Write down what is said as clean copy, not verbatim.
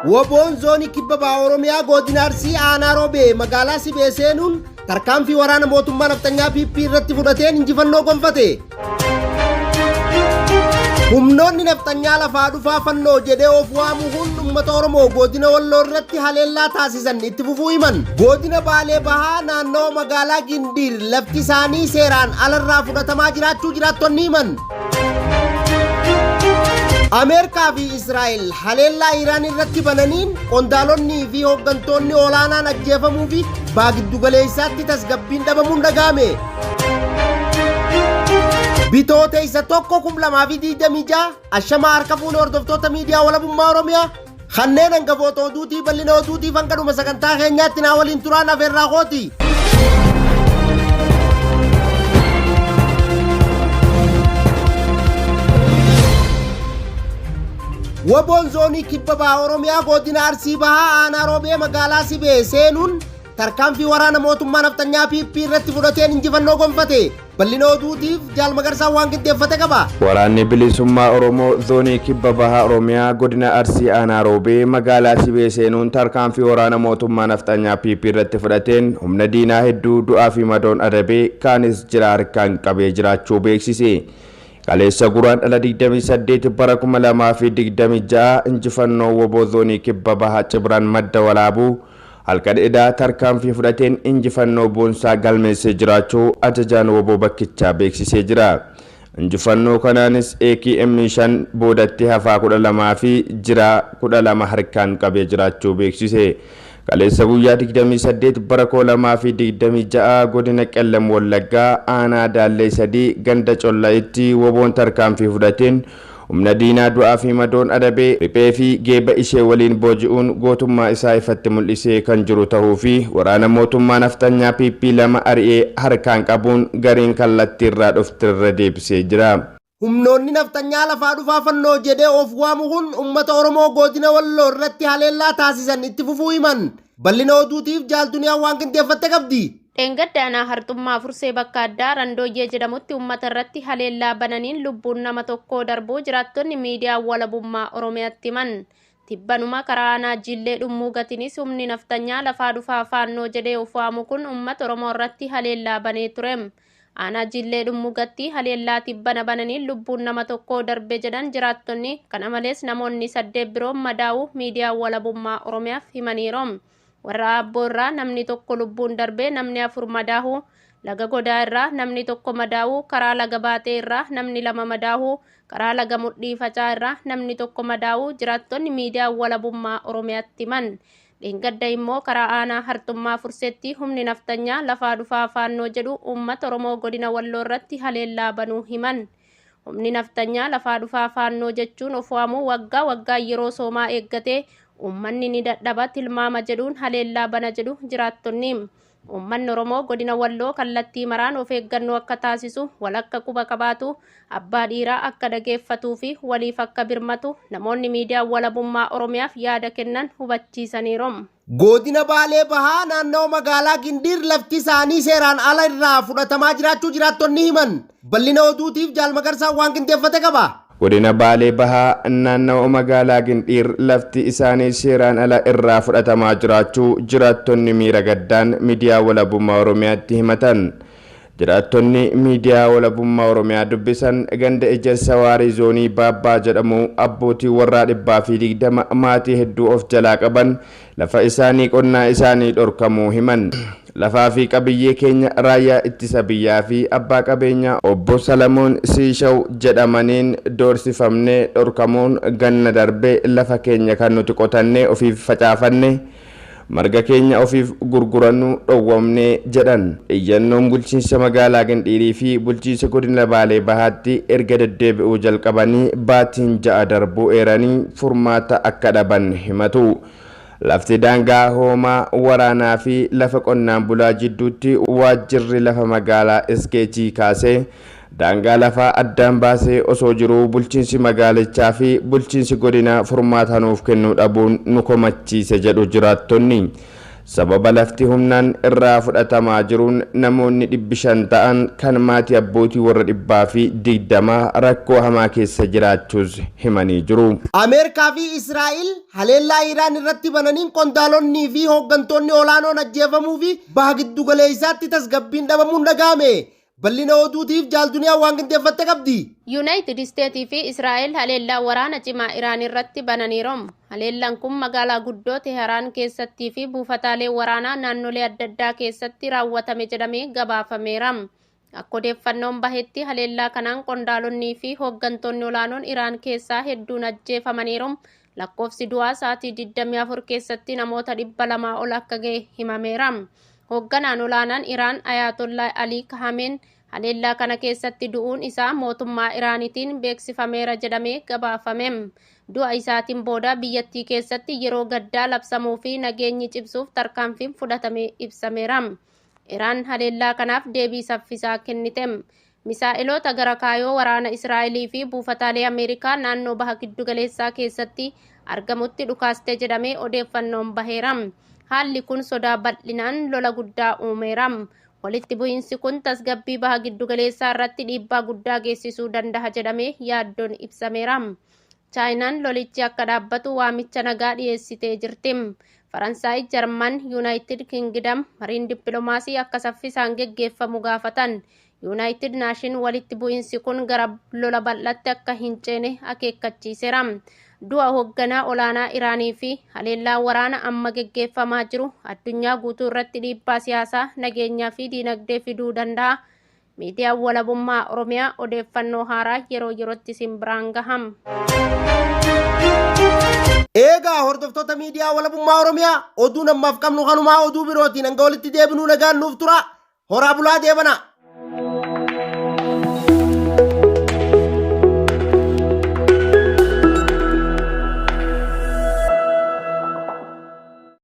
Woboon zoonii kibba bahaa Oromiyaa godina Arsii aanaa Roobee magaalaa Sibee seenuun tarkaanfii waraana mootummaa naftanyaa PP irratti fudhateen injifannoo gonfate. Humnoonni naftanyaa lafaa dhufaa fannoo jedhee of waamu kun uummata Oromoo godina Walloo irratti haleellaa taasisan itti fufuu himan. Godina Baalee Bahaa naannoo magaalaa Gindiir lafti isaanii seeraan alarraa fudhatamaa jiraachuu jiraattonni himan. Ameerikaa fi Israa'el haleellaa Iraan irratti bananiin qondaalonni fi hooggantoonni olaanaan ajjeefamuu fi baagiddu galeessaatti tasgabbiin dhabamuun dhagahame. Bitoota isa tokko 2026 ashamaa harka fuune hordoftoota miidiyaa walabummaa Oromiyaa kanneen hangafoota oduutii bal'ina oduutiif hanqadhuma sagantaa keenyaatti naa waliin turaan afeerraa kooti. Woboon zoonii kibba bahaa Oromiyaa godina Arsii Bahaa aanaa Roobee magaalaa Sibee seenuun tarkaanfii waraana mootummaa naftanyaa PP irratti fudhateen injifannoo gonfate. Bal'ina oduutiif Jaal Magarsaa waan qindeeffate qaba. Waraanni bilisummaa Oromoo zoonii kibba bahaa Oromiyaa godina Arsii aanaa Roobee magaalaa Sibee seenuun tarkaanfii waraana mootummaa naftanyaa PP irratti fudhateen humna diinaa hedduu du'aa fi madoon adabee kaanis jira harkaan qabee jiraachuu beeksise. Kaleessa guraan dhala 28 bara 2026 injifannoo woboo zoonii kibba bahaa Cibraan madda walaabuu halkan edaa tarkaanfii fudhateen injifannoo boonsaa galmeessee jiraachuu ajajaan woboo bakkichaa beeksisee jira. Injifannoo kanaanis AKM5 boodatti hafaa 12 fi jira 12 harkaan qabee jiraachuu beeksise. Kaleessa guyyaa 28 bara 2026 godina Qellam Wallaggaa aanaa Daallee 3 ganda Collaitti woboon tarkaanfii fudhateen humna diinaa du'aa fi madoon adabee riphee fi geeba ishee waliin booji'uun gootummaa isaa ifatti mul'isee kan jiru ta'uu fi waraana mootummaa naftanyaa PP 2 ari'ee harkaan qabuun gariin kallattii irraa dhuftirra deebisee jira. Humnoonni naftanyaa lafaa dhufaa fannoo jedhee of waamu kun uummata Oromoo godina Walloo irratti haleellaa taasisan itti fufuu himan. Bal'ina oduutiif jaaltunyaa waan qindeeffatte qabdi. Dheengaddaanaa hartummaa fursee bakka addaa Randooyyee jedhamutti uummata irratti haleellaa bananiin lubbuun nama tokkoo darbuu jiraattonni miidiyaa walabummaa Oromiyaatti himan. Tibbanuma karaa aanaa Jillee Dhummuu Gatinis humni naftanyaa lafaa dhufaa fannoo jedhee of waamu kun uummata Oromoo irratti haleellaa banee ture. Aanaa Jillee Dhummuu Gatii haleellaa tibbana bananiin lubbuun nama tokkoo darbe jedhan jiraattonni kana malees namoonni 8 biroon madaa'uu miidiyaa walabummaa Oromiyaaf himaniiru. Warra Abboo irraa namni tokko lubbuun darbe namni 4 madaa'uu laga Godaa irraa namni tokko madaa'uu karaa laga Baatee irraa namni 2 madaa'uu karaa laga Mudhii Facaa irraa namni tokko madaa'uu jiraattonni miidiyaa walabummaa Oromiyaatti himan. Dheengadda immoo karaa aanaa hartummaa furseetti humni naftanyaa lafaa dhufaa fannoo jedhu uummata Oromoo godina Walloo irratti haleellaa banuu himan. Humni naftanyaa lafaa dhufaa fannoo jechuun of waamuu waggaa yeroo soomaa eeggatee uummanni ni dadhaba tilmaama jedhuun haleellaa bana jedhu jiraattonni. Uummanni Oromoo godina Walloo kallattii maraan of eeggannoo akka taasisu walakka quba qabaatu abbaa dhiiraa akka dhageeffatuu fi waliif akka birmatu namoonni miidiyaa walabummaa Oromiyaaf yaada kennan hubachiisaniiru. Godina Baalee Bahaa naannoo magaalaa Gindiir lafti isaanii seeraan ala irraa fudhatamaa jiraachuu jiraattonni himan. Bal'ina oduutiif Jaal Magarsaa waan qindeeffate qaba. Godina Baalee Bahaa naannoo magaalaa Gindiir lafti isaanii seeraan ala irraa fudhatamaa jiraachuu jiraattonni miira gaddaan miidiyaa walabummaa Oromiyaatti himatan. Jiraattonni miidiyaa walabummaa Oromiyaa dubbisan ganda Ejersa Waarii zoonii Baabbaa jedhamu abbootii warraa 120 maatii hedduu of jalaa qaban lafa isaanii qonnaa isaanii dhorkamuu himan. Lafaa fi qabiyyee keenya raayyaa ittisa biyyaa fi abbaa qabeenyaa obbo Salamoon Siishaw jedhamaniin doorsifamnee dhorkamuun ganna darbee lafa keenya kan nuti qotannee ofiif facaafanne marga keenya ofiif gurgurannu dhowwamnee jedhan. Iyyannoon bulchiinsa magaalaa Gindiirii fi bulchiinsa godina Baalee Bahaatti erga deddeebi'uu jalqabanii baatiin 6 darbuu eeranii furmaata akka dhaban himatu. Lafti daangaa hoomaa waraanaa fi lafa qonnaan bulaa jidduutti waajjirri lafa magaalaa Iskeechii kaasee daangaa lafaa addaan baasee osoo jiruu bulchiinsi magaalichaa fi bulchiinsi godina furmaata nuuf kennuu dhabuun nu komachiise jedhu jiraattonni. sababa lafti humnaan irraa fudhatamaa jiruun namoonni 500 ta'an kan maatii abbootii warra 120 rakkoo hamaa keessa jiraachuus himanii jiru. Ameerikaa fi Israa'el haleellaa Iraan irratti bananiin qondaalonni fi hooggantoonni olaanoon ajjeefamuu fi baha giddu galeessaatti tasgabbiin dhabamuun dhagahame. Bal'ina oduutiif jaalduniyaa waan qindeeffatte qabdi. Yuunaayitid Isteetii fi Israa'el haleellaa waraana cimaa Iraan irratti bananiiru. Haleellaan kun magaalaa guddoo Teheraan keessattii fi buufataalee waraanaa naannolee adda addaa keessatti raawwatame jedhamee gabaafameera. Akka odeeffannoon bahetti haleellaa kanaan qondaalonnii fi hooggantoonni olaanoon Iraan keessaa hedduun ajjeefamaniiru. Lakkoofsi du'aa sa'aatii 24 keessatti namoota 200 ol akka ga'e himameera. Hoogganaan olaanaan Iraan Ayatollah Ali Khamenei haleellaa kana keessatti du'uun isaa mootummaa Iraaniitiin beeksifameera jedhamee gabaafame. Du'a isaatiin booda biyyattii keessatti yeroo gaddaa labsamuu fi nageenyi cimsuuf tarkaanfiin fudhatamee ibsameera. Iraan haleellaa kanaaf deebii saffisaa kennite. Misaa'iloota gara kaayoo waraana Israa'elii fi buufataalee Ameerikaa naannoo baha giddu galeessaa keessatti argamutti dhukaaste jedhamee odeeffannoon baheera. Haalli kun sodaa bal'inaan lola guddaa uumeera. Walitti bu'iinsi kun tasgabbii baha giddu galeessaa irratti dhiibbaa guddaa geessisuu danda'a jedhamee yaaddoon ibsameera. Chaayinaan lolichi akka dhaabbatu waamicha nagaa dhiyeessitee jirti. Faransaay, Jarman, Yuunaayitid Kingdam mariin dippiloomaasii akka saffisaan geggeeffamu gaafatan. Yuunaayitid Naashin walitti bu'iinsi kun gara lola bal'aatti akka hin ceene akeekkachiiseera. Du'a hoogganaa olaanaa Iraanii fi haleellaa waraana amma geggeeffamaa jiru addunyaa guutuu irratti dhiibbaa siyaasaa, nageenyaa fi diinagdee fiduu danda'a. Miidiyaan walabummaa Oromiyaa odeeffannoo haaraa yeroo yerootti isin biraan gaham. Eegaa hordoftoota miidiyaa walabummaa Oromiyaa oduu namaaf qabnu kanumaa oduu birootiin hanga walitti deebinuu nagaan nuuf tura. Horaa bulaa deebana.